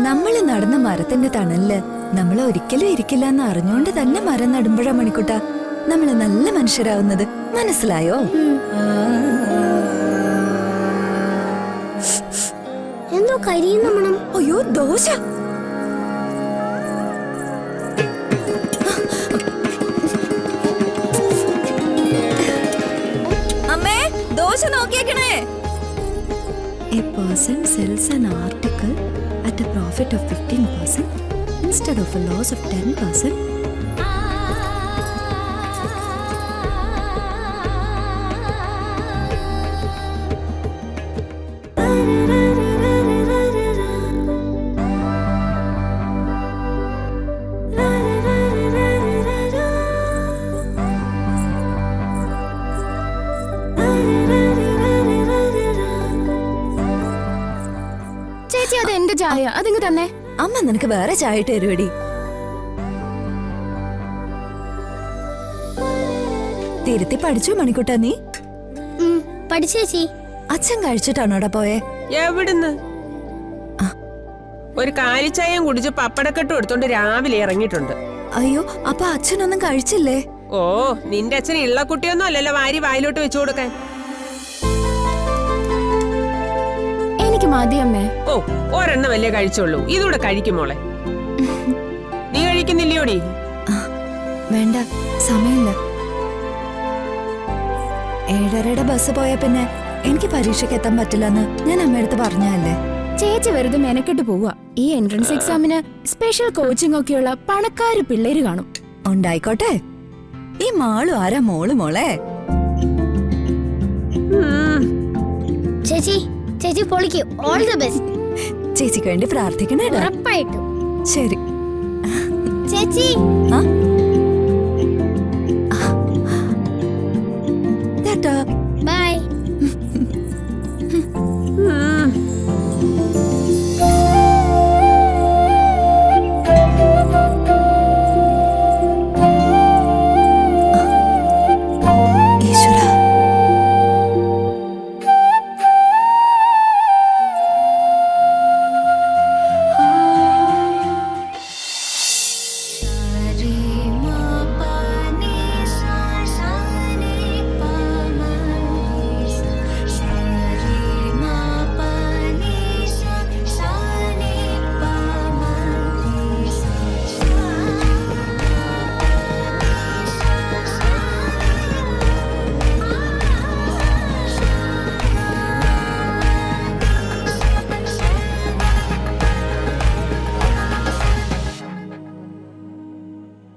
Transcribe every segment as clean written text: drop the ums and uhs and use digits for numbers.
നമ്മള് നടന്ന മരത്തിന്റെ തണലില് നമ്മൾ ഒരിക്കലും ഇരിക്കില്ല എന്ന് അറിഞ്ഞുകൊണ്ട് തന്നെ മരം നടുമ്പോഴാ മണിക്കുട്ട നമ്മള് നല്ല മനുഷ്യരാവുന്നത്. മനസ്സിലായോ? എന്തോ കരിയുന്ന മണം. അയ്യോ ദോശ. അമ്മേ dosa നോക്കിയേക്കണേ. A person sells an article at a profit of 15% instead of a loss of 10%. ചേച്ചി അത് എന്റെ ചായ, അതിങ്ങ് തന്നെ. അമ്മ നിനക്ക് വേറെ ചായ ഇട്ട് തരുവടി. തിരുത്തി പഠിച്ചു മണിക്കുട്ട നീ? പഠിച്ചേച്ചി. അച്ഛൻ കഴിച്ചിട്ടാണോടാ പോയെ? എവിടുന്ന്? ഒരു കാലിച്ചായം കുടിച്ച് പപ്പടക്കെട്ടും എടുത്തോണ്ട് രാവിലെ ഇറങ്ങിയിട്ടുണ്ട്. അയ്യോ അപ്പൊ അച്ഛനൊന്നും കഴിച്ചില്ലേ? ഓ നിന്റെ അച്ഛൻ ഇള്ള കുട്ടിയൊന്നും അല്ലല്ലോ വാരി വായിലോട്ട് വെച്ചു കൊടുക്കാൻ. എനിക്ക് മതി അമ്മേ. ഓ ഒരെണ്ണം വല്ലേ കഴിച്ചോളൂ, ഇതൂടെ കഴിക്കുമോളെ. നീ കഴിക്കുന്നില്ലയോടി? വേണ്ട, സമയമില്ല. 7:30 ബസ് പോയ പിന്നെ എനിക്ക് പരീക്ഷയ്ക്ക് എത്താൻ പറ്റില്ലെന്ന് ഞാൻ അമ്മയടുത്ത് പറഞ്ഞല്ലേ. ചേച്ചി വെറുതെ മെനക്കെട്ട് പോവുക. ഈ എൻട്രൻസ് എക്സാമിന് സ്പെഷ്യൽ കോച്ചിങ് ഒക്കെയുള്ള പണക്കാര് പിള്ളേര് കാണും. ഉണ്ടായിക്കോട്ടെ. ഈ മാളു ആരാ മോള് മോളെ? ചേച്ചി ചേച്ചി പൊളിക്ക്. All the best. ചേച്ചിക്ക് വേണ്ടി പ്രാർത്ഥിക്കണേ. ഉറപ്പായിട്ടും. ശരി ചേച്ചി. ബൈ.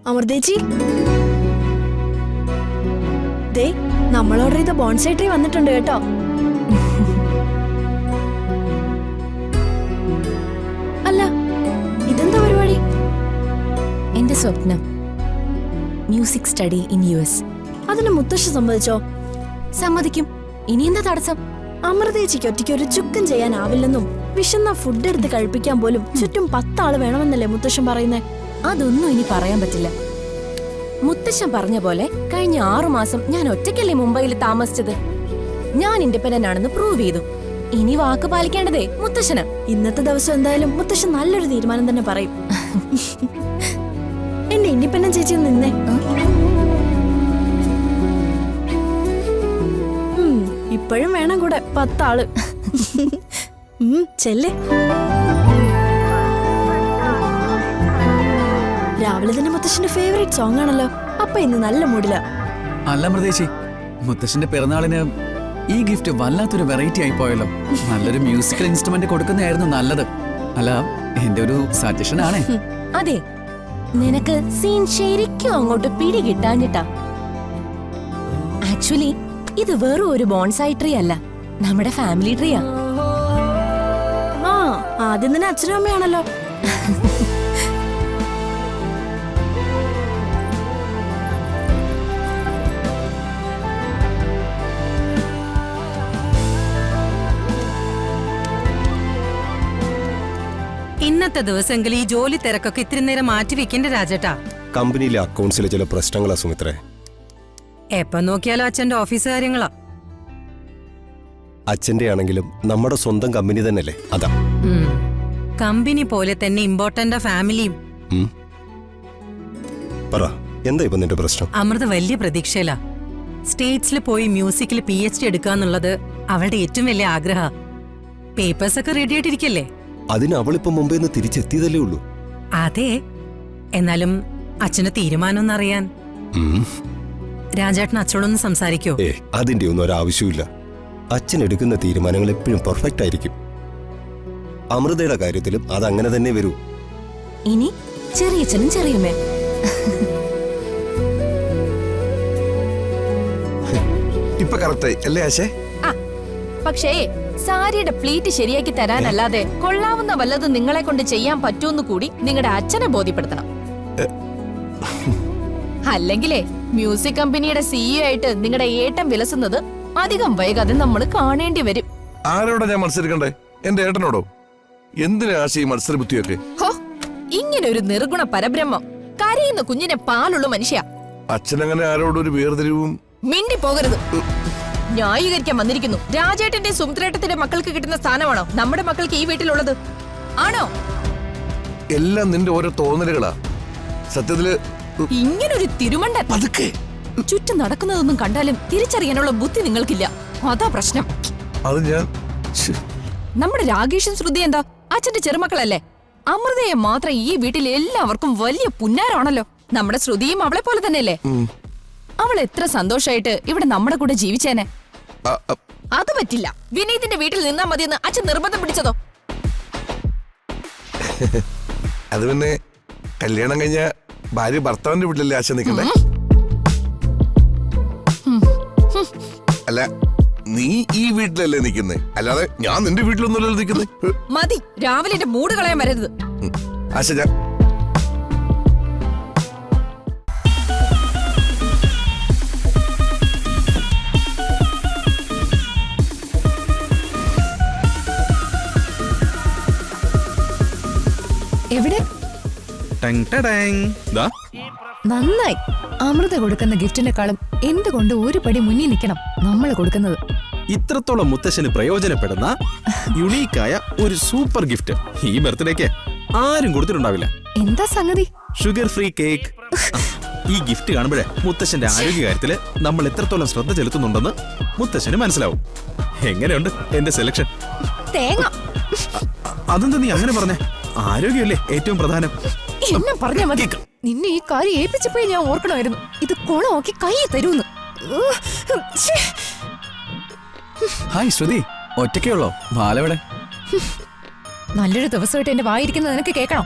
അമൃതേച്ചി, ദേ നമ്മൾ ഓർഡർ ചെയ്ത ബോൺസൈ ട്രീ വന്നിട്ടുണ്ട് കേട്ടോ. അല്ല ഇതെന്താ പരിപാടി? എന്റെ സ്വപ്നം മ്യൂസിക് സ്റ്റഡി ഇൻ US. അതിന് മുത്തശ്ശ സമ്മതിച്ചോ? സമ്മതിക്കും. ഇനി എന്താ തടസ്സം? അമൃതേച്ചിക്ക് ഒറ്റയ്ക്ക് ഒരു ചുക്കും ചെയ്യാനാവില്ലെന്നും വിശന്ന ഫുഡ് എടുത്ത് കഴിപ്പിക്കാൻ പോലും ചുറ്റും 10 ആള് വേണമെന്നല്ലേ മുത്തശ്ശൻ പറയുന്നേ? അതൊന്നും ഇനി പറയാൻ പറ്റില്ല. മുത്തശ്ശൻ പറഞ്ഞ പോലെ കഴിഞ്ഞ 6 മാസം ഞാൻ ഒറ്റയ്ക്കല്ലേ മുംബൈയിൽ താമസിച്ചത്. ഞാൻ ഇൻഡിപെൻഡന്റ് ആണെന്ന് പ്രൂവ് ചെയ്തു. ഇനി വാക്ക് പാലിക്കേണ്ടതേ മുത്തശ്ശന്. ഇന്നത്തെ ദിവസം എന്തായാലും മുത്തശ്ശൻ നല്ലൊരു തീരുമാനം തന്നെ പറയും. എന്റെ ഇൻഡിപെൻഡന്റ് ചേച്ചി നിന്നേ. ഇപ്പോഴും വേണം കൂടെ 10 ആള്. ചെല്ലേ. രാവിലെ തന്നെ മുത്തശ്ശന്റെ ഫേവറേറ്റ് സോങ് ആണല്ലോ. അപ്പൊ ഇന്ന് നല്ല മൂഡില. അല്ല മൃതേശി, മുത്തശ്ശന്റെ പിറന്നാളിന് ഈ ഗിഫ്റ്റ് വല്ലാത്തൊരു വെറൈറ്റി ആയി പോയല്ലോ. നല്ലൊരു മ്യൂസിക്കൽ ഇൻസ്ട്രുമെന്റ് കൊടുക്കുന്നതായിരുന്നു നല്ലത്. അല്ല എന്റെ ഒരു സജഷൻ ആണേ. അതെ, നിനക്ക് സീൻ ശരിക്കും അങ്ങോട്ട് പിടി കിട്ടാഞ്ഞിട്ടാ. ആക്ച്വലി ഇത് വെറും ഒരു ബോൺസായി ട്രീ അല്ല, നമ്മുടെ ഫാമിലി ട്രീയാ. ആദ്യം തന്നെ അച്ഛനും അമ്മയാണല്ലോ. ഇന്നത്തെ ദിവസമെങ്കിൽ ഈ ജോലി തിരക്കൊക്കെ ഇത്തിരി നേരം മാറ്റി വെക്കേണ്ട രാജേട്ടാ. കമ്പനിയിലെ അക്കൗണ്ട്സിലെ ചില പ്രശ്നങ്ങളാ സുമിത്രേ. എപ്പൊ നോക്കിയാലും അച്ഛന്റെ ഓഫീസ് കാര്യങ്ങളാ. അച്ഛന്റെ ആണെങ്കിലും നമ്മുടെ സ്വന്തം കമ്പനി തന്നെയല്ലേ, അതാ. കമ്പനി പോലെ തന്നെ ഇമ്പോർട്ടന്റ് ഫാമിലിയും. ഉം. പറ, എന്താ ഇപ്പൊ നിന്റെ പ്രശ്നം? അമൃത വലിയ പ്രതീക്ഷയിലാ. സ്റ്റേറ്റ്സിൽ പോയി മ്യൂസിക്കിൽ PhD എടുക്കാന്നുള്ളത് അവളുടെ ഏറ്റവും വലിയ ആഗ്രഹ. പേപ്പേഴ്സ് ഒക്കെ റെഡി ആയിട്ടിരിക്കല്ലേ? അതിന് അവളിപ്പോ മുംബൈ നിന്ന് തിരിച്ചെത്തിയതല്ലേ ഉള്ളൂ. അതെ, എന്നാലും അച്ഛന് തീരുമാനമൊന്നറിയാൻ. ഉം. രാജേട്ടൻ അച്ഛനോടൊന്ന് സംസാരിക്കോ? അതിന്റെ ഒന്നും ഒരാവശ്യമില്ല. അച്ഛൻ എടുക്കുന്ന തീരുമാനങ്ങൾ എപ്പോഴും പെർഫെക്റ്റ് ആയിരിക്കും. അമൃതയുടെ കാര്യത്തിലും അതങ്ങനെ തന്നെ വരൂ. ഇനി ചെറിയച്ഛനും ചെറിയമ്മേ. ഇപ്പൊ കറക്റ്റായി അല്ലേ ആശേ? പക്ഷേ സാരിയുടെ പ്ലീറ്റ് ശരിയാക്കി തരാനല്ലാതെ കൊള്ളാവുന്ന വല്ലതും നിങ്ങളെ കൊണ്ട് ചെയ്യാൻ പറ്റുമെന്ന് കൂടി നിങ്ങളുടെ അച്ഛനെ ബോധ്യപ്പെടുത്തണം. അല്ലെങ്കിലേ മ്യൂസിക് കമ്പനിയുടെ CEO ആയിട്ട് നിങ്ങളുടെ ഏട്ടൻ വിലസുന്നത് അധികം വൈകാതെ നമ്മൾ കാണേണ്ടി വരും. ആരോടാ ഞാൻ മത്സരിക്കണ്ടേ? എന്റെ ഏട്ടനോടോ? എന്തിനാ ആശ ഈ മത്സര ബുദ്ധിയൊക്കെ? ഹോ, ഇങ്ങനെ ഒരു നിർഗുണ പരബ്രഹ്മം, കരയുന്ന കുഞ്ഞിനെ പാലുള്ള മനുഷ്യ. അച്ഛനങ്ങനെ ആരോടും ഒരു വേർതിരിവും. മിണ്ടി പോകരുത്. ന്യായീകരിക്കാൻ വന്നിരിക്കുന്നു. രാജേട്ടന്റെ സുമിത്രേട്ടത്തിന്റെ മക്കൾക്ക് കിട്ടുന്ന സ്ഥാനമാണോ നമ്മുടെ മക്കൾക്ക് ഈ വീട്ടിലുള്ളത്? ആണോ? എല്ലാം നിന്റെ ഓരോ തോന്നലുകളാ. സത്യത്തില് ഇങ്ങനൊരു തിരുമണ്ടൻ പതുക്കെ. ചുറ്റും നടക്കുന്നതൊന്നും കണ്ടാലും തിരിച്ചറിയാനുള്ള ബുദ്ധി നിങ്ങൾക്കില്ല. അതാ പ്രശ്നം. അത് ഞാൻ നമ്മുടെ രാകേഷും ശ്രുതി എന്താ അച്ഛന്റെ ചെറുമക്കളല്ലേ? അമൃതയെ മാത്രം ഈ വീട്ടിൽ എല്ലാവർക്കും വലിയ പുന്നാരാണല്ലോ. നമ്മുടെ ശ്രുതിയും അവളെ പോലെ തന്നെയല്ലേ? അവൾ എത്ര സന്തോഷായിട്ട് ഇവിടെ നമ്മുടെ കൂടെ ജീവിച്ചേനെ. അത് പറ്റില്ല. വിനീതിന്റെ വീട്ടിൽ നിന്നാ മതിയെന്ന് അച്ഛൻ നിർബന്ധം പിടിച്ചതോ? അത് പിന്നെ കല്യാണം കഴിഞ്ഞ ഭാര്യ ഭർത്താവിന്റെ വീട്ടിലല്ലേ ആശ നിൽക്കണ്ടേ? അല്ല, നീ ഈ വീട്ടിലല്ലേ നിൽക്കുന്നേ, അല്ലാതെ ഞാൻ നിന്റെ വീട്ടിലൊന്നുമല്ലോ നിൽക്കുന്നേ. മതി, രാവിലെ എന്റെ മൂട് കളയാൻ വരരുത്. ആശ ഞാൻ എവിടെ? നന്നായി. അമൃത കൊടുക്കുന്ന ഗിഫ്റ്റിനെക്കാളും എന്തുകൊണ്ട് ഒരു പടി മുന്നിൽ നിൽക്കണം നമ്മൾ കൊടുക്കുന്നത്. ഇത്രത്തോളം മുത്തശ്ശന് പ്രയോജനപ്പെടുന്ന യുണീക്കായ ഒരു സൂപ്പർ ഗിഫ്റ്റ് ഈ ബർത്ത്ഡേക്ക് ആരും കൊടുത്തിട്ടുണ്ടാവില്ല. എന്താ സംഗതി? Sugar free cake. ഈ ഗിഫ്റ്റ് കാണുമ്പോഴേ മുത്തശ്ശന്റെ ആരോഗ്യകാര്യത്തില് നമ്മൾ എത്രത്തോളം ശ്രദ്ധ ചെലുത്തുന്നുണ്ടെന്ന് മുത്തശ്ശന് മനസ്സിലാവും. എങ്ങനെയുണ്ട് എന്റെ സെലക്ഷൻ? തേങ്ങ. അതെന്താ നീ അങ്ങനെ പറഞ്ഞേ? ആരോഗ്യമല്ലേ ഏറ്റവും പ്രധാനം. എന്നെ പറഞ്ഞാ മതി. നിന്നെ ഈ കാര്യം ഏൽപ്പിച്ചപ്പോഴേ ഞാൻ ഓർക്കണമായിരുന്നു. ഇത് കുളമാക്കി കൈ തരൂന്ന്. ഹായ് ശ്രുതി, ഒറ്റയ്ക്കേ ഉള്ളോ? ബാലവിടെ? നല്ലൊരു ദിവസമായിട്ട് എന്റെ വായിരിക്കുന്നത് നിനക്ക് കേൾക്കണം.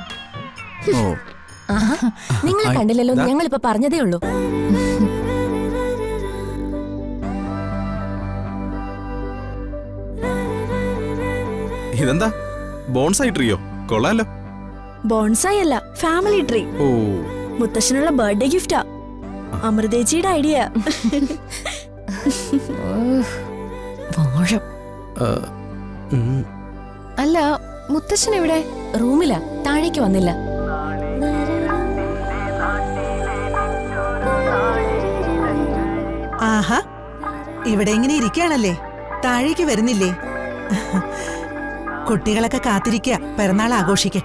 ഓ, നിങ്ങൾ കണ്ടില്ലല്ലോ, ഞങ്ങളിപ്പോ പറഞ്ഞതേ ഉള്ളൂ. ഇതെന്താ ബോൺസായി ട്രീയോ? കൊള്ളാലോ. ബോൺസായി അല്ല, ഫാമിലി ട്രീ. ഓ, മുത്തശ്ശനുള്ള ബർത്ത്ഡേ ഗിഫ്റ്റാ. അമൃതേച്ചിയുടെ ഐഡിയ. അല്ല, മുത്തശ്ശൻ എവിടെ? റൂമിലാ, താഴേക്ക് വന്നില്ല. ആഹാ, ഇവിടെ ഇങ്ങനെ ഇരിക്കുകയാണല്ലേ, താഴേക്ക് വരുന്നില്ലേ? കുട്ടികളൊക്കെ കാത്തിരിക്കുക പിറന്നാൾ ആഘോഷിക്കാൻ.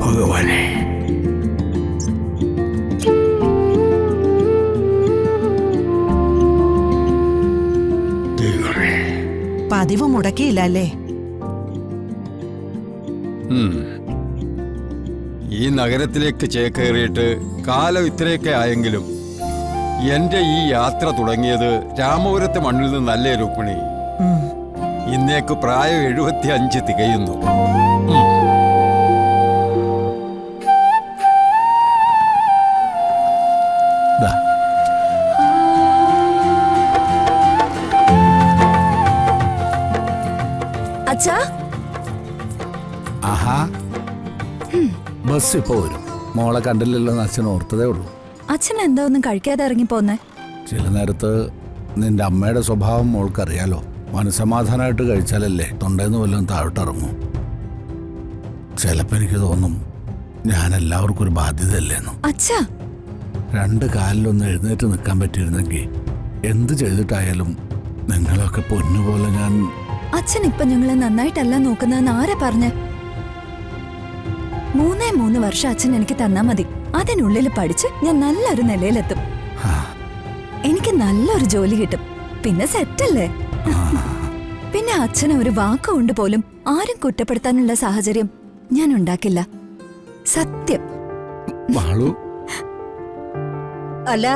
ഭഗവാനെ, പതിവ് മുടക്കിയില്ല അല്ലേ? ഈ നഗരത്തിലേക്ക് ചേക്കേറിയിട്ട് കാലം ഇത്രയൊക്കെ ആയെങ്കിലും എന്റെ ഈ യാത്ര തുടങ്ങിയത് രാമപുരത്തെ മണ്ണിൽ നിന്നല്ലേ രുക്മിണി? ഇന്നേക്ക് പ്രായം 75 തികയുന്നു. അച്ഛാ, ആഹാ, ബസ് ഇപ്പൊ വരും. മോളെ കണ്ടില്ലല്ലോ എന്ന് അച്ഛൻ ഓർത്തതേ ഉള്ളൂ. അച്ഛൻ എന്താ ഒന്നും കഴിക്കാതെ ഇറങ്ങിപ്പോന്നേ? ചില നേരത്ത് നിന്റെ അമ്മയുടെ സ്വഭാവം മോൾക്കറിയാലോ. മനസമാധാനമായിട്ട് കഴിച്ചാലല്ലേ തൊണ്ടേന്ന് വല്ലതും താഴോട്ടിറങ്ങും. ചിലപ്പോൾ എനിക്ക് തോന്നും ഞാൻ എല്ലാവർക്കും ഒരു ബാധ്യതയല്ലേന്നു. അച്ഛാ, 2 കാലിലൊന്ന് എഴുന്നേറ്റ് നിൽക്കാൻ പറ്റിയിരുന്നെങ്കിൽ എന്ത് ചെയ്തിട്ടായാലും നിങ്ങളൊക്കെ പൊന്നുപോലെ ഞാൻ. അച്ഛൻ ഇപ്പൊ ഞങ്ങളെ നന്നായിട്ടല്ല നോക്കുന്നതെന്ന് ആരാ പറഞ്ഞ? 3 വർഷം അച്ഛൻ എനിക്ക് തന്നാ മതി. അതിനുള്ളിൽ പഠിച്ച് ഞാൻ നല്ലൊരു നിലയിലെത്തും. എനിക്ക് നല്ലൊരു ജോലി കിട്ടും. പിന്നെ സെറ്റല്ലേ? പിന്നെ അച്ഛനെ ഒരു വാക്കുകൊണ്ട് പോലും ആരും കുറ്റപ്പെടുത്താനുള്ള സാഹചര്യം ഞാൻ ഉണ്ടാക്കില്ല. സത്യം. അല്ല,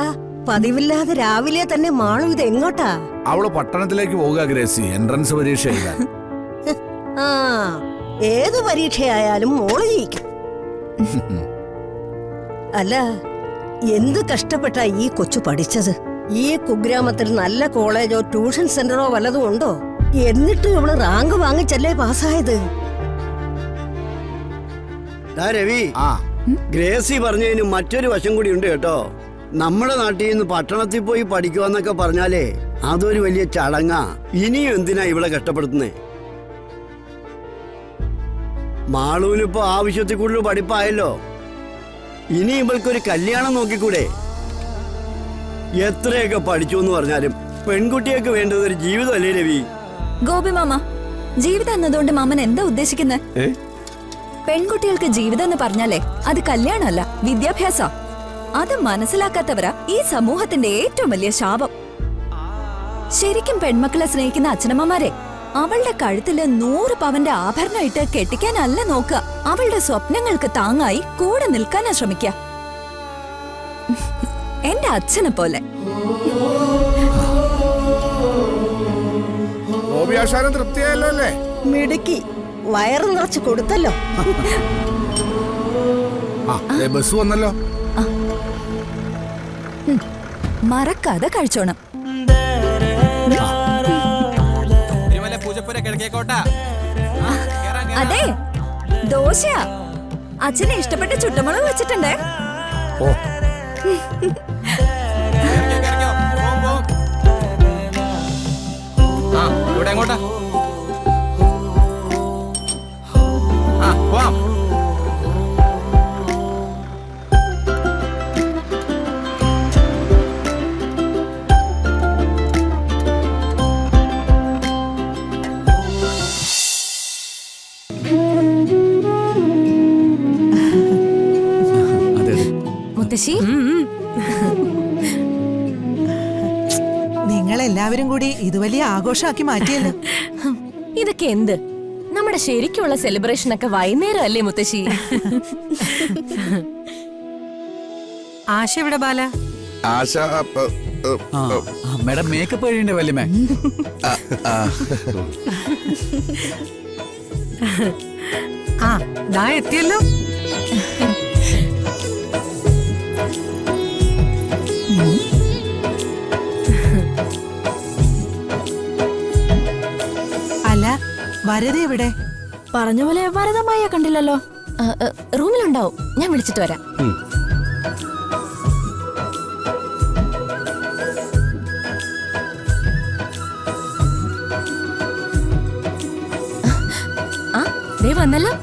പതിവില്ലാതെ രാവിലെ തന്നെ മാളു ഇത് എങ്ങോട്ടാ? അവള് പട്ടണത്തിലേക്ക് പോകുക ഗ്രേസി, എൻട്രൻസ് പരീക്ഷ എഴുതാൻ. ആ, ഏത് പരീക്ഷയായാലും മോള് ജയിക്കും. അല്ല, എന്ത് കഷ്ടപ്പെട്ടാ ഈ കൊച്ചു പഠിച്ചത്? ഈ കുഗ്രാമത്തിൽ നല്ല കോളേജോ ട്യൂഷൻ സെന്ററോ വല്ലതും ഉണ്ടോ? എന്നിട്ടും ഇവള് റാങ്ക് വാങ്ങിച്ചല്ലേ പാസ്സായത്. രവി, ഗ്രേസി പറഞ്ഞതിന് മറ്റൊരു വശം കൂടി ഉണ്ട് കേട്ടോ. നമ്മുടെ നാട്ടിൽ നിന്ന് പട്ടണത്തിൽ പോയി പഠിക്കുവാന്നൊക്കെ പറഞ്ഞാലേ അതൊരു വലിയ ചടങ്ങാ. ഇനിയും എന്തിനാ ഇവളെ കഷ്ടപ്പെടുത്തുന്നേ? മാളൂനിപ്പോ ആവശ്യത്തിൽ കൂടുതൽ പഠിപ്പായല്ലോ. ഇനി ഇവൾക്കൊരു കല്യാണം നോക്കിക്കൂടെ? എത്രയൊക്കെ പഠിച്ചു എന്ന് പറഞ്ഞാലും പെൺകുട്ടിയൊക്കെ വേണ്ടത് ഒരു ജീവിതമല്ലേ രവി? ഗോപി മാമ, ജീവിതം എന്നതുകൊണ്ട് മാമൻ എന്താ ഉദ്ദേശിക്കുന്നത്? പെൺകുട്ടികൾക്ക് ജീവിതം എന്ന് പറഞ്ഞാലേ അത് കല്യാണമല്ല, വിദ്യാഭ്യാസ. അത് മനസ്സിലാക്കാത്തവരാ ഈ സമൂഹത്തിന്റെ ഏറ്റവും വലിയ ശാപം. ശരിക്കും പെൺമക്കളെ സ്നേഹിക്കുന്ന അച്ഛനമ്മമാരെ അവളുടെ കഴുത്തില് 100 പവന്റെ ആഭരണമായിട്ട് കെട്ടിക്കാനല്ല നോക്കുക. അവളുടെ സ്വപ്നങ്ങൾക്ക് താങ്ങായി കൂടെ നിൽക്കാനാ ശ്രമിക്കുക. എന്റെ അച്ഛനെ പോലെ. തൃപ്തിയായല്ലോ അല്ലേ? മിടുക്കി, വയറ് നിറച്ച് കൊടുത്തല്ലോ. ബസ് വന്നല്ലോ. മറക്കാതെ കഴിച്ചോണം. അതെ, ദോശയാ. അച്ഛനെ ഇഷ്ടപ്പെട്ട ചുട്ടമുളക് വെച്ചിട്ടുണ്ടേ. ഇവിടെ എങ്ങോട്ടാ? മുത്തശ്ശി, നിങ്ങളെല്ലാവരും കൂടി ഇത് വലിയ ആഘോഷമാക്കി മാറ്റിയല്ലോ. ഇതൊക്കെ എന്ത്? നമ്മുടെ ശരിക്കുള്ള സെലിബ്രേഷൻ ഒക്കെ വൈകുന്നേരം അല്ലേ മുത്തശ്ശി? ആശ എവിടെ ബാല? ആശ മേഡം മേക്കപ്പ് കഴിയണ്ടേ വല്യമേ? ആ, ദാ എത്തിയല്ലോ. അല്ല, വരദ എവിടെ? പറഞ്ഞ പോലെ വരദമായ കണ്ടില്ലല്ലോ. റൂമിലുണ്ടാവും, ഞാൻ വിളിച്ചിട്ട് വരാം. ആ, ദേ വന്നല്ലോ.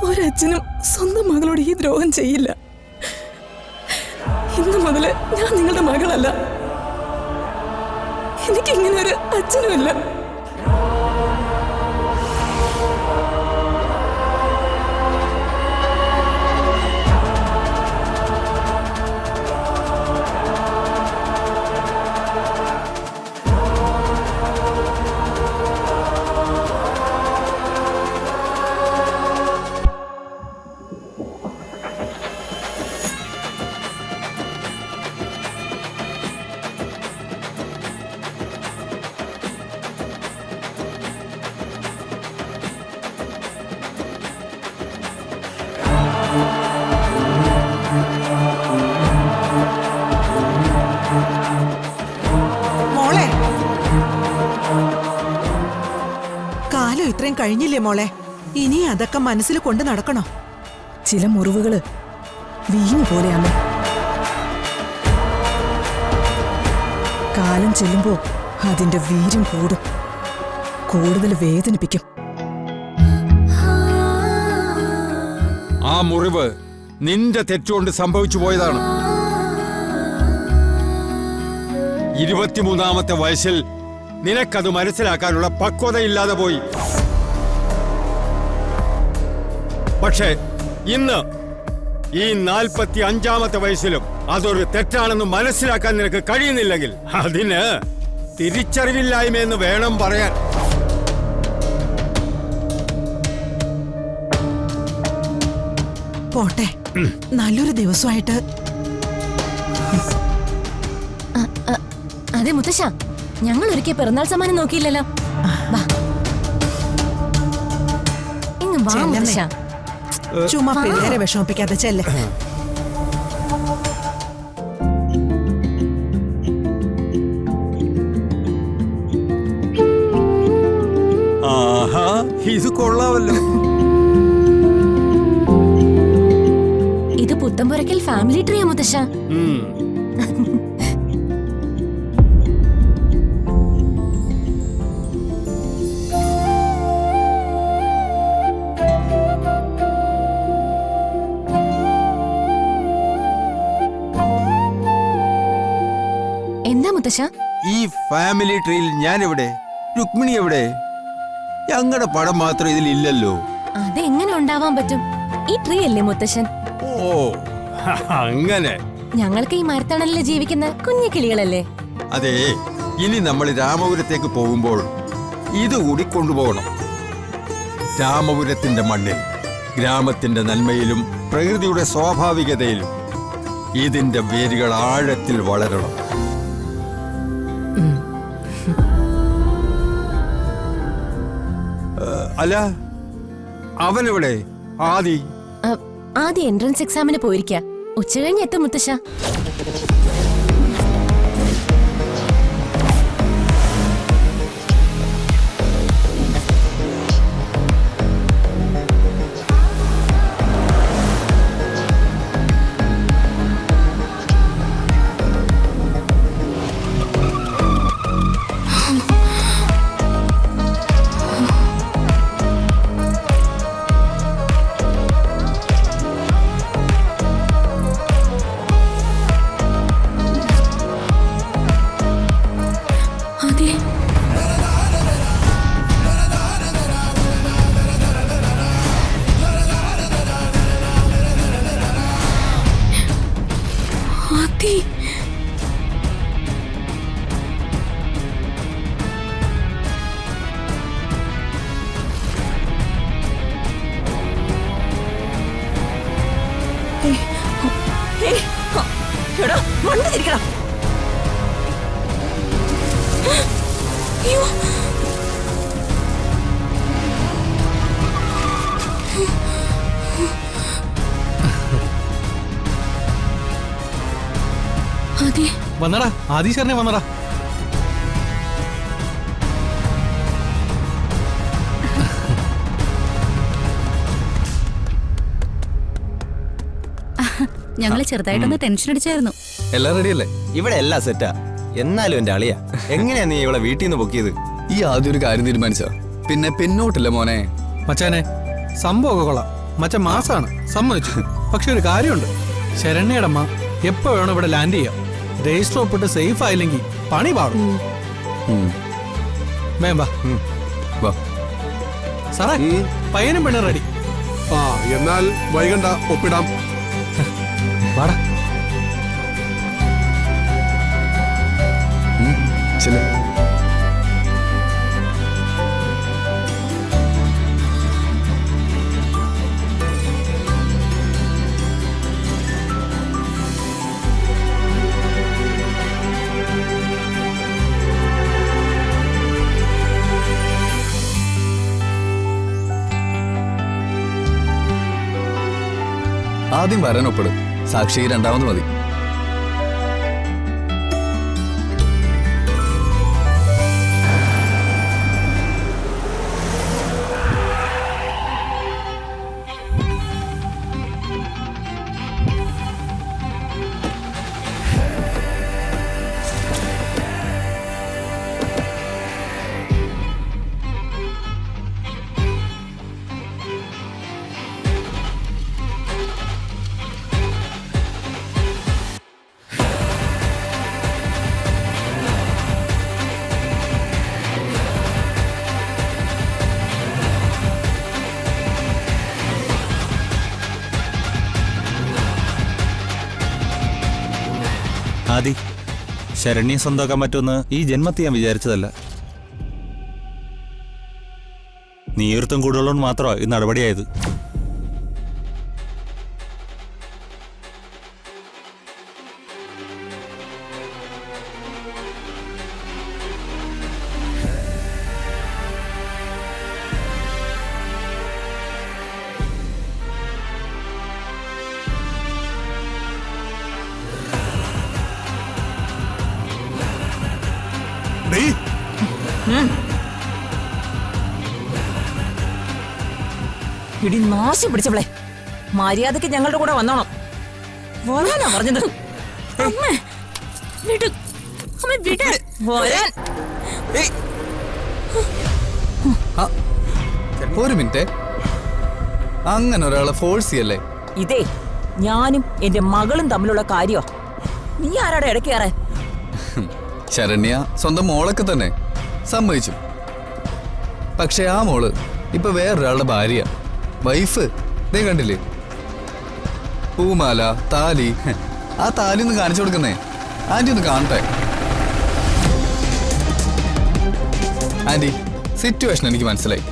ഒരച്ഛനും സ്വന്തം മകളോട് ഈ ദ്രോഹം ചെയ്യില്ല. ഇന്നു മുതല് ഞാൻ നിങ്ങളുടെ മകളല്ല. എനിക്കിങ്ങനെ ഒരു അച്ഛനുമില്ല. മോളെ, കാലം ഇത്രയും കഴിഞ്ഞില്ലേ മോളെ? ഇനി അതൊക്കെ മനസ്സിൽ കൊണ്ട് നടക്കണോ? ചില മുറിവുകള് വീഞ്ഞു പോലെയാണ്. കാലം ചെല്ലുമ്പോ അതിന്റെ വീര്യം കൂടും, കൂടുതൽ വേദനിപ്പിക്കും. ആ മുറിവ് നിന്റെ തെറ്റുകൊണ്ട് സംഭവിച്ചു പോയതാണ്. 23-ാമത്തെ വയസ്സിൽ നിനക്കത് മനസ്സിലാക്കാനുള്ള പക്വതയില്ലാതെ പോയി. പക്ഷേ ഇന്ന് ഈ 45-ാമത്തെ വയസ്സിലും അതൊരു തെറ്റാണെന്ന് മനസ്സിലാക്കാൻ നിനക്ക് കഴിയുന്നില്ലെങ്കിൽ അതിന് തിരിച്ചറിവില്ലായ്മയെന്ന് വേണം പറയാൻ. പോട്ടെ, നല്ലൊരു ദിവസമായിട്ട്. അതെ മുത്തശ്ശ, ഞങ്ങൾ ഒരിക്കൽ പിറന്നാൾ സമ്മാനം നോക്കിയില്ലല്ലോ. വാ. ഇങ്ങ് വാ മുത്തശ്ശ. ചുമ്മാ പിള്ളേരെ വിഷമിപ്പിക്കാതെ ചെല്ലേ. ആഹാ, ഇത് കൊള്ളാവല്ലോ. ഇത് പുത്തമ്പുരക്കൽ ഫാമിലി ട്രീയാ മുത്തശ്ശ. എന്താ മുത്തശ്ശ? ഈ ഫാമിലി ട്രീയിൽ ഞാൻ എവിടെ? രുക്മിണി എവിടെ? ഞങ്ങളുടെ പടം മാത്രം ഇതിൽ ഇല്ലല്ലോ. അതെങ്ങനെ ഉണ്ടാവാൻ പറ്റും? ഈ ട്രീ അല്ലേ മുത്തശ്ശൻ? ഓ, അങ്ങനെ. ഞങ്ങൾക്ക് ഈ മരത്തണലിൽ ജീവിക്കുന്ന കുഞ്ഞു കിളികളല്ലേ? അതെ, ഇനി നമ്മൾ രാമപുരത്തേക്ക് പോകുമ്പോൾ ഇതുകൂടി കൊണ്ടുപോകണം. രാമപുരത്തിന്റെ മണ്ണിൽ ഗ്രാമത്തിന്റെ നന്മയിലും പ്രകൃതിയുടെ സ്വാഭാവികതയിലും ഇതിന്റെ വേരുകൾ ആഴത്തിൽ വളരണം. അല്ല, അവനെവിടെ? ആദി ആദ്യ എൻട്രൻസ് എക്സാമിന് പോയിരിക്ക. ഉച്ചകഴിഞ്ഞ് എത്തും മുത്തശ്ശ. വന്നടാ, ആദീശ്വരനെ വന്നടാ. ഞങ്ങള് ചെറുതായിട്ടൊന്ന് ടെൻഷൻ അടിച്ചായിരുന്നു. എല്ലാം റെഡിയല്ലേ? ഇവിടെ എല്ലാം സെറ്റാ. എന്നാലും എന്റെ അളിയാ, എങ്ങനെയാ നീ ഇവിടെ വീട്ടിൽ നിന്ന് പൊക്കിയത്? ഈ ആദ്യം ഒരു കാര്യം തീരുമാനിച്ച പിന്നെ പിന്നോട്ടില്ല മോനെ. മച്ചാനെ, സംഭവമൊക്കെ കൊള്ളാം. മച്ചൻ മാസാണ്, സമ്മതിച്ചു. പക്ഷെ ഒരു കാര്യമുണ്ട്, ശരണ്യയുടെ അമ്മ എപ്പോ വേണം ഇവിടെ ലാൻഡ് ചെയ്യാം. രജിസ്റ്റർ ഒപ്പിട്ട് സേഫ് ആയില്ലെങ്കിൽ പണി പാടും. വേം വാ സാറേ പയ്യനും പെണ്ണും റെഡി. ആ എന്നാൽ വൈകണ്ട, ഒപ്പിടാം. വാടാ. ശരി. ആദ്യം വരാൻ ഒപ്പിടും, സാക്ഷി രണ്ടാമത് മതി. ആദി, ശരണ്യെ സ്വന്തമാക്കാൻ പറ്റുമെന്ന് ഈ ജന്മത്തിൽ ഞാൻ വിചാരിച്ചതല്ല. നീർത്തം കൂടുതലുകൊണ്ട് മാത്രമാണ് ഈ നടപടിയായത്. ഇടി നാശം പിടിച്ചവളെ, മര്യാദക്ക് ഞങ്ങളുടെ കൂടെ വന്നോണം. വരാനാ പറഞ്ഞത്. അമ്മേ, വിട്. അമ്മേ, വിട്. വരാൻ. ഒരു മിനിറ്റ്, അങ്ങനെ ഒരാളെ ഫോഴ്സ് ചെയ്യല്ലേ. ഇതേ ഞാനും എന്റെ മകളും തമ്മിലുള്ള കാര്യോ. നീ ആരാടെ ഇടയ്ക്ക് കയറാൻ? ശരണ്യ സ്വന്തം മോളൊക്കെ തന്നെ സമ്മതിച്ചു. പക്ഷെ ആ മോള് ഇപ്പൊ വേറൊരാളുടെ ഭാര്യ, വൈഫ്. ദേ കണ്ടില്ലേ, പൂമാല, താലി. ആ താലി ഒന്ന് കാണിച്ചു കൊടുക്കുന്നേ. ആന്റി ഒന്ന് കാണട്ടെ. ആന്റി, സിറ്റുവേഷൻ എനിക്ക് മനസ്സിലായി.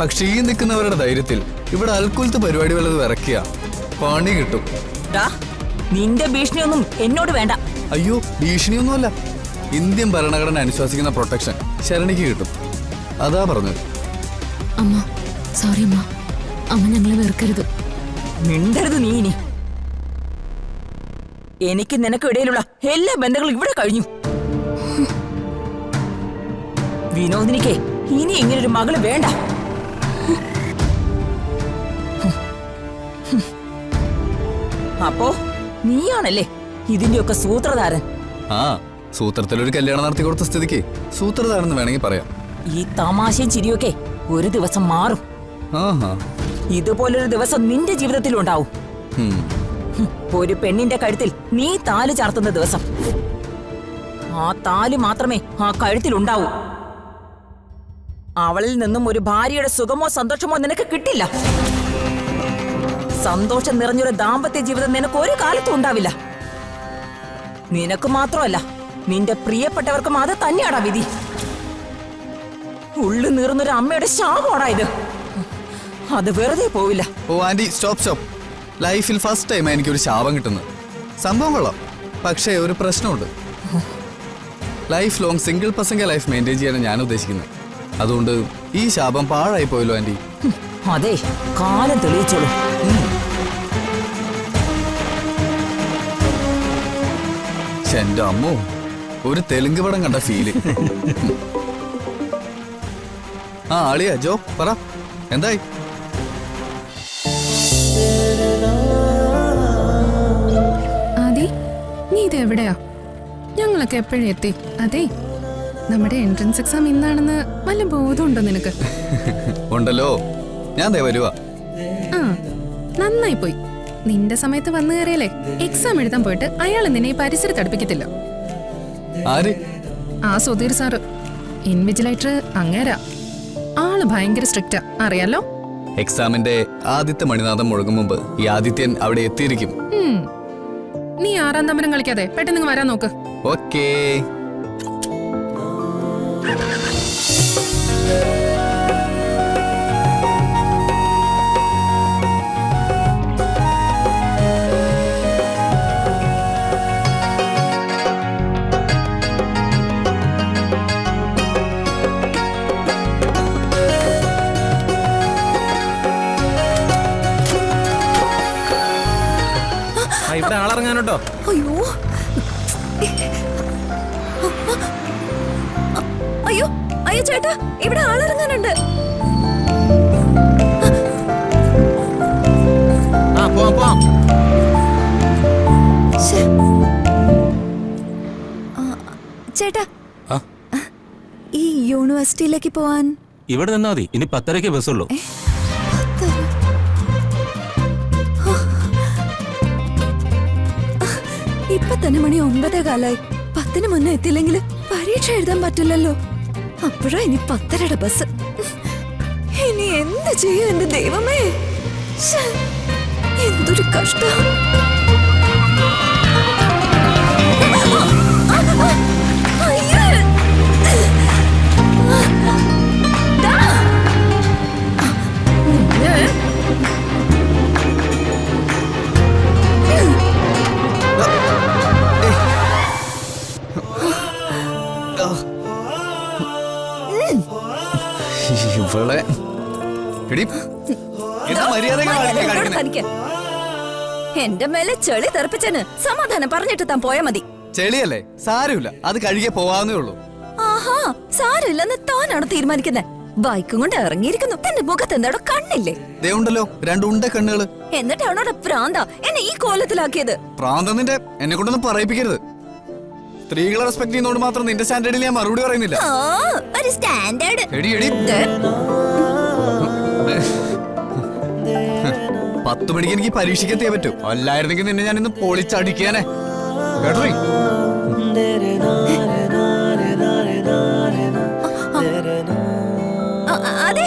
പക്ഷേ ഈ നിൽക്കുന്നവരുടെ ധൈര്യത്തിൽ ഇവിടെ അൽക്കുലത്ത് പരിപാടി വല്ലത് ഇറക്കിയ പണി കിട്ടും. നിന്റെ ഭീഷണിയൊന്നും എന്നോട് വേണ്ട. അയ്യോ, ഭീഷണിയൊന്നുമല്ല. ഇന്ത്യൻ ഭരണഘടന അനുശാസിക്കുന്ന പ്രൊട്ടക്ഷൻ ശരണിക്ക് കിട്ടും. അതാ പറഞ്ഞത്. അമ്മ സോറി അമ്മ, അമ്മ ഞങ്ങളെ വെറുക്കരുത്. മിണ്ടരുത് നീ ഇനി. എനിക്ക് നിനക്ക് ഇടയിലുള്ള എല്ലാ ബന്ധങ്ങളും ഇവിടെ കഴിഞ്ഞു. വിനോദിനിക്ക് ഇനി ഇങ്ങനൊരു മകള് വേണ്ട. അപ്പോ നീയാണല്ലേ ഇതിന്റെയൊക്കെ സൂത്രധാരൻ? ആ, സൂത്രത്തിലൊരു കല്യാണം നടത്തി കൊടുത്ത സ്ഥിതിക്ക് സൂത്രധാരൻ എന്ന് വേണമെങ്കിൽ പറയാം. ഈ തമാശയും ചിരിയൊക്കെ ഒരു ദിവസം മാറും. ഇതുപോലൊരു ദിവസം നിന്റെ ജീവിതത്തിൽ ഉണ്ടാവും. ഒരു പെണ്ണിന്റെ കഴുത്തിൽ നീ താലി ചാർത്തുന്ന ദിവസം. ആ താലി മാത്രമേ ആ കഴുത്തിൽ ഉണ്ടാവൂ. അവളിൽ നിന്നും ഒരു ഭാര്യയുടെ സുഖമോ സന്തോഷമോ നിനക്ക് കിട്ടില്ല. സന്തോഷം നിറഞ്ഞൊരു ദാമ്പത്യ ജീവിതം നിനക്ക് ഒരു കാലത്തും ഉണ്ടാവില്ല. നിനക്ക് മാത്രമല്ല, നിന്റെ പ്രിയപ്പെട്ടവർക്കും അത് തന്നെയാടാ വിധി. ഉള്ളു നീറുന്നൊരു അമ്മയുടെ ശാപമാടാ ഇത്. അത് വെറുതെ പോവില്ല. ഓ ആന്റി, സ്റ്റോപ്പ്. ലൈഫിൽ ഫസ്റ്റ് ടൈം എനിക്കൊരു ശാപം കിട്ടുന്നത്. സംഭവം കൊള്ളാം, പക്ഷേ ഒരു പ്രശ്നമുണ്ട്. Life long single person life maintain ചെയ്യാനാണ് ഞാൻ ഉദ്ദേശിക്കുന്നത്. അതുകൊണ്ട് ഈ ശാപം പാഴായി പോയല്ലോ ആന്റി. അതെ, കാലം തെളിയിച്ചോളൂ. എന്റെ അമ്മോ, ഒരു തെലുങ്ക് പടം കണ്ട ഫീല്. ആ ആളിയാ ജോ, പറ എന്തായി? ആദി, നീ ഇത് എവിടെയാ? ഞങ്ങളൊക്കെ എപ്പോഴും എത്തി. അതെ, നമ്മുടെ എൻട്രൻസ് എക്സാം ഇന്നാണെന്ന് വല്ല ബോധമുണ്ടോ നിനക്ക്? ഉണ്ടല്ലോ, ഞാൻ ദേ വരുവാ. ആ, നന്നായി പോയി. നിന്റെ സമയത്ത് വന്നു കയറിയല്ലേ. എക്സാം എഴുതാൻ പോയിട്ട് അയാൾ നിന്നെ ഈ പരിസരത്ത് അടുപ്പിക്കത്തില്ല. ആര്? ആ സുധീർ സാറ്. ഇൻവിജിലേറ്റർ അങ്ങേരാ. ആള് ഭയങ്കര സ്ട്രിക്റ്റാ, അറിയാലോ. എക്സാമിന്റെ ആദ്യത്തെ മണിനാഥം മുഴങ്ങും മുമ്പ് ഈ ആദിത്യൻ അവിടെ എത്തിയിരിക്കും. നീ ആറാം തമ്പരം കളിക്കാതെ പെട്ടെന്ന് വരാൻ നോക്ക്. ഓക്കേ. ഇവിടെ ആളിറങ്ങാനോട്ടോ. അയ്യോ അയ്യോ അയ്യോ ചേട്ടാ, ഇവിടെ ആളിറങ്ങാനുണ്ട്. ചേട്ടാ, ഈ യൂണിവേഴ്സിറ്റിയിലേക്ക് പോവാൻ ഇവിടെ നിന്നാ മതി. ഇനി 10:30 ബസ്സുള്ളൂ. ഇപ്പൊ തന്നെ മണി 9:15. 10 മുന്നേ എത്തില്ലെങ്കിൽ പരീക്ഷ എഴുതാൻ പറ്റില്ലല്ലോ. അപ്പോഴാ ഇനി 10:30 ബസ്. ഇനി എന്ത് ചെയ്യും എന്റെ ദൈവമേ? എന്തൊരു കഷ്ടം. ഇവളെ എന്റെ മേലെ ചെളി തെറിപ്പിച്ചന് സമാധാനം പറഞ്ഞിട്ട് താൻ പോയാ മതി. ചെളിയല്ലേ, സാരമില്ല, അത് കഴുകിയ പോവാന്നേ ഉള്ളൂ. ആഹാ, സാരമില്ലെന്ന് താനാണ് തീരുമാനിക്കുന്നത്. ബൈക്കും കൊണ്ട് ഇറങ്ങിയിരിക്കുന്നു. തന്റെ മുഖത്ത് എന്താടോ കണ്ണില്ലേ? ഉണ്ടല്ലോ 2 ഉണ്ട കണ്ണുകള്. എന്നിട്ടാണോ പ്രാന്ത എന്നെ ഈ കോലത്തിലാക്കിയത്? പ്രാന്തന്നിന്റെ എന്നെ കൊണ്ടൊന്നും പറയിപ്പിക്കരുത്. സ്ത്രീകളെ റെസ്പെക്ട് ചെയ്യുന്നോട് മാത്രം നിന്റെ സ്റ്റാൻഡേർഡിൽ ഞാൻ മറുപടി പറയുന്നില്ല. ഒരു സ്റ്റാൻഡേർഡ് 10 മണിക്ക് എനിക്ക് പരീക്ഷയ്ക്ക് എത്തിയേ പറ്റൂ. അല്ലായിരുന്നെങ്കിൽ നിന്നെ ഞാൻ ഇന്ന് പൊളിച്ചടിക്കാനേ. കേട്ടോ? അതെ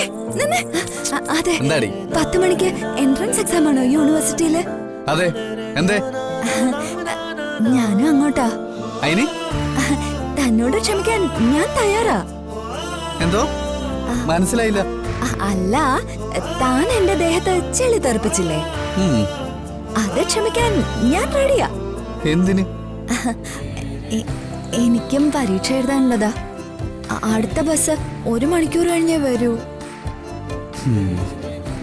അതെ, 10 മണിക്ക് എൻട്രൻസ് എക്സാം ആണോ യൂണിവേഴ്സിറ്റിയില്? അതെ. എന്തേ? ഞാനും അങ്ങോട്ടാ. അയിന് തന്നോട് ക്ഷമിക്കാൻ ഞാൻ തയ്യാറാ. എന്തോ മനസ്സിലായില്ല. അല്ല, താൻ എന്റെ ദേഹത്ത് ചെളി തെറിപ്പിച്ചില്ലേ, അത് ക്ഷമിക്കാൻ ഞാൻ റെഡിയാ. എന്തിന്? എനിക്കും പരീക്ഷ എഴുതാനുള്ളതാ. അടുത്ത ബസ് 1 മണിക്കൂർ കഴിഞ്ഞേ വരൂ.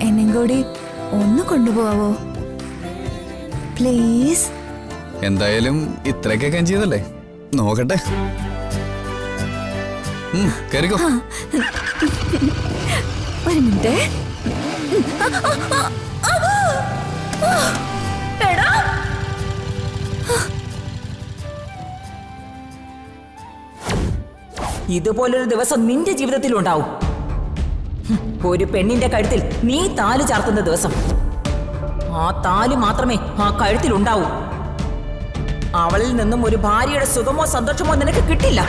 എന്നും കൂടി ഒന്ന് കൊണ്ടുപോവോ പ്ലീസ്? എന്തായാലും ഇത്രയൊക്കെ ചെയ്തല്ലേ, നോക്കട്ടെ. കേറിക്കോ. ഒരു മിനിറ്റ്. ഇതുപോലൊരു ദിവസം നിന്റെ ജീവിതത്തിൽ ഉണ്ടാവും. ഒരു പെണ്ണിന്റെ കഴുത്തിൽ നീ താലി ചാർത്തുന്ന ദിവസം. ആ താലി മാത്രമേ ആ കഴുത്തിൽ ഉണ്ടാവൂ. അവളിൽ നിന്നും ഒരു ഭാര്യയുടെ സുഖമോ സന്തോഷമോ നിനക്ക് കിട്ടില്ല.